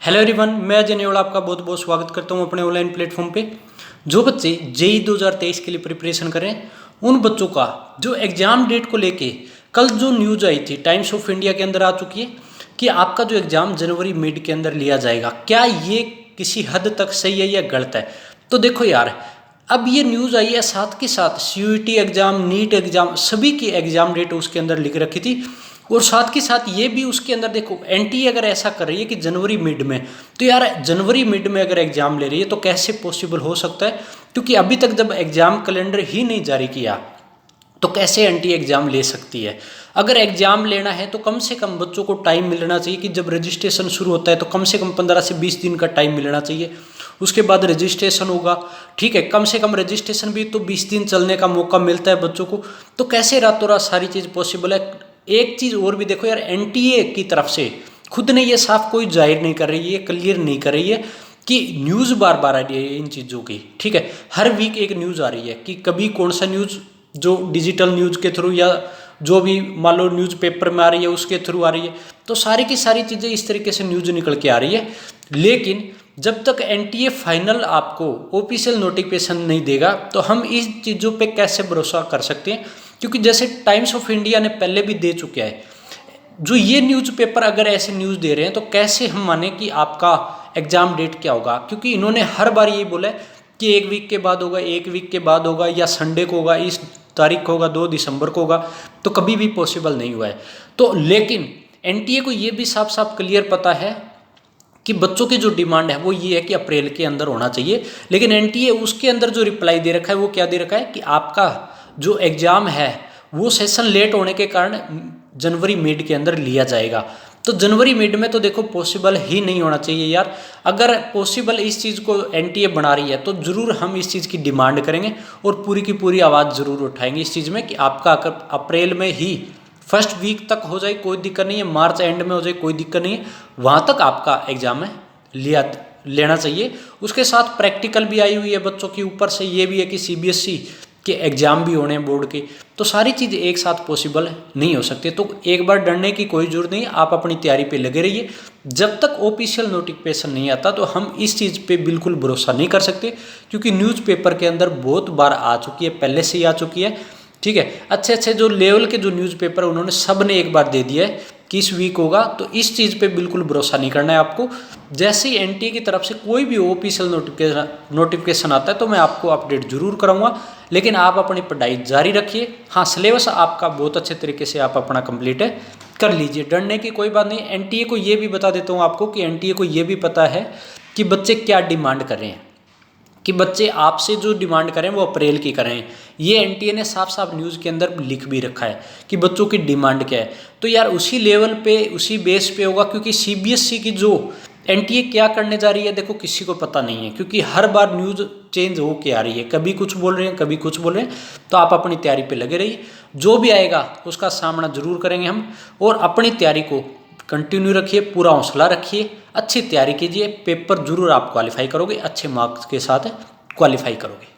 Hello everyone, मैं अजय नेवला आपका बहुत बहुत स्वागत करता हूं अपने ऑनलाइन प्लेटफॉर्म पे। जो बच्चे जेई 2023 के लिए प्रिपरेशन कर रहे हैं उन बच्चों का जो एग्ज़ाम डेट को लेके कल जो न्यूज़ आई थी टाइम्स ऑफ इंडिया के अंदर आ चुकी है कि आपका जो एग्ज़ाम जनवरी मिड के अंदर लिया जाएगा। क्या ये किसी हद तक सही है या गलत है? तो देखो यार, अब ये न्यूज़ आई है, साथ के साथ सीयूईटी एग्ज़ाम, नीट एग्ज़ाम, सभी की एग्ज़ाम डेट उसके अंदर लिख रखी थी। और साथ के साथ ये भी उसके अंदर देखो, एनटीए अगर ऐसा कर रही है कि जनवरी मिड में, तो यार जनवरी मिड में अगर एग्ज़ाम ले रही है तो कैसे पॉसिबल हो सकता है? क्योंकि अभी तक जब एग्ज़ाम कैलेंडर ही नहीं जारी किया तो कैसे एनटीए एग्ज़ाम ले सकती है? अगर एग्ज़ाम लेना है तो कम से कम बच्चों को टाइम मिलना चाहिए कि जब रजिस्ट्रेशन शुरू होता है तो कम से कम 15 से 20 दिन का टाइम मिलना चाहिए। उसके बाद रजिस्ट्रेशन होगा, ठीक है, कम से कम रजिस्ट्रेशन भी तो 20 दिन चलने का मौका मिलता है बच्चों को। तो कैसे रातों रात सारी चीज़ पॉसिबल है? एक चीज़ और भी देखो यार, एनटीए की तरफ से खुद ने ये साफ कोई जाहिर नहीं कर रही है, क्लियर नहीं कर रही है कि न्यूज़ बार बार आ रही है इन चीज़ों की, ठीक है, हर वीक एक न्यूज़ आ रही है कि कभी कौन सा न्यूज़ जो डिजिटल न्यूज़ के थ्रू या जो भी मान लो न्यूज़पेपर में आ रही है उसके थ्रू आ रही है। तो सारी की सारी चीज़ें इस तरीके से न्यूज़ निकल के आ रही है। लेकिन जब तक एनटीए फाइनल आपको ऑफिशियल नोटिफिकेशन नहीं देगा तो हम इस चीज़ों पे कैसे भरोसा कर सकते हैं? क्योंकि जैसे टाइम्स ऑफ इंडिया ने पहले भी दे चुका है, जो ये न्यूज़पेपर अगर ऐसे न्यूज़ दे रहे हैं तो कैसे हम माने कि आपका एग्ज़ाम डेट क्या होगा? क्योंकि इन्होंने हर बार ये बोला है कि एक वीक के बाद होगा, एक वीक के बाद होगा, या संडे को होगा, इस तारीख को होगा, 2 दिसंबर को होगा। तो कभी भी पॉसिबल नहीं हुआ है। तो लेकिन एनटीए को ये भी साफ साफ क्लियर पता है कि बच्चों की जो डिमांड है वो ये है कि अप्रैल के अंदर होना चाहिए। लेकिन एनटीए उसके अंदर जो रिप्लाई दे रखा है वो क्या दे रखा है कि आपका जो एग्ज़ाम है वो सेशन लेट होने के कारण जनवरी मिड के अंदर लिया जाएगा। तो जनवरी मिड में तो देखो पॉसिबल ही नहीं होना चाहिए यार। अगर पॉसिबल इस चीज़ को एनटीए बना रही है तो ज़रूर हम इस चीज़ की डिमांड करेंगे और पूरी की पूरी आवाज़ ज़रूर उठाएंगे इस चीज़ में कि आपका अप्रैल में ही फर्स्ट वीक तक हो जाए कोई दिक्कत नहीं है, मार्च एंड में हो जाए कोई दिक्कत नहीं है, वहाँ तक आपका एग्ज़ाम है लेना चाहिए। उसके साथ प्रैक्टिकल भी आई हुई है बच्चों की, ऊपर से ये भी है कि सीबीएसई के एग्ज़ाम भी होने हैं बोर्ड के। तो सारी चीज़ एक साथ पॉसिबल नहीं हो सकती। तो एक बार डरने की कोई ज़रूरत नहीं, आप अपनी तैयारी पे लगे रहिए। जब तक ऑफिशियल नोटिफिकेशन नहीं आता तो हम इस चीज़ पे बिल्कुल भरोसा नहीं कर सकते, क्योंकि न्यूज़पेपर के अंदर बहुत बार आ चुकी है, पहले से ही आ चुकी है, ठीक है। अच्छे अच्छे जो लेवल के जो न्यूज़पेपर उन्होंने सब ने एक बार दे दिया है कि इस वीक होगा। तो इस चीज़ पे बिल्कुल भरोसा नहीं करना है आपको। जैसे ही एनटीए की तरफ से कोई भी ऑफिशियल नोटिफिकेशन आता है तो मैं आपको अपडेट जरूर कराऊंगा। लेकिन आप अपनी पढ़ाई जारी रखिए। हाँ, सिलेबस आपका बहुत अच्छे तरीके से आप अपना कंप्लीट है कर लीजिए, डरने की कोई बात नहीं। एनटीए को ये भी बता देता हूँ आपको कि एनटीए को ये भी पता है कि बच्चे क्या डिमांड कर रहे हैं, कि बच्चे आपसे जो डिमांड करें वो अप्रैल की करें। ये एनटीए ने साफ साफ न्यूज़ के अंदर लिख भी रखा है कि बच्चों की डिमांड क्या है। तो यार उसी लेवल पे उसी बेस पे होगा, क्योंकि सीबीएसई की जो एनटीए क्या करने जा रही है देखो किसी को पता नहीं है, क्योंकि हर बार न्यूज़ चेंज हो के आ रही है, कभी कुछ बोल रहे हैं कभी कुछ बोल रहे हैं। तो आप अपनी तैयारी पे लगे रहिए, जो भी आएगा उसका सामना जरूर करेंगे हम। और अपनी तैयारी को कंटिन्यू रखिए, पूरा हौसला रखिए, अच्छी तैयारी कीजिए, पेपर जरूर आप क्वालिफाई करोगे, अच्छे मार्क्स के साथ क्वालिफाई करोगे।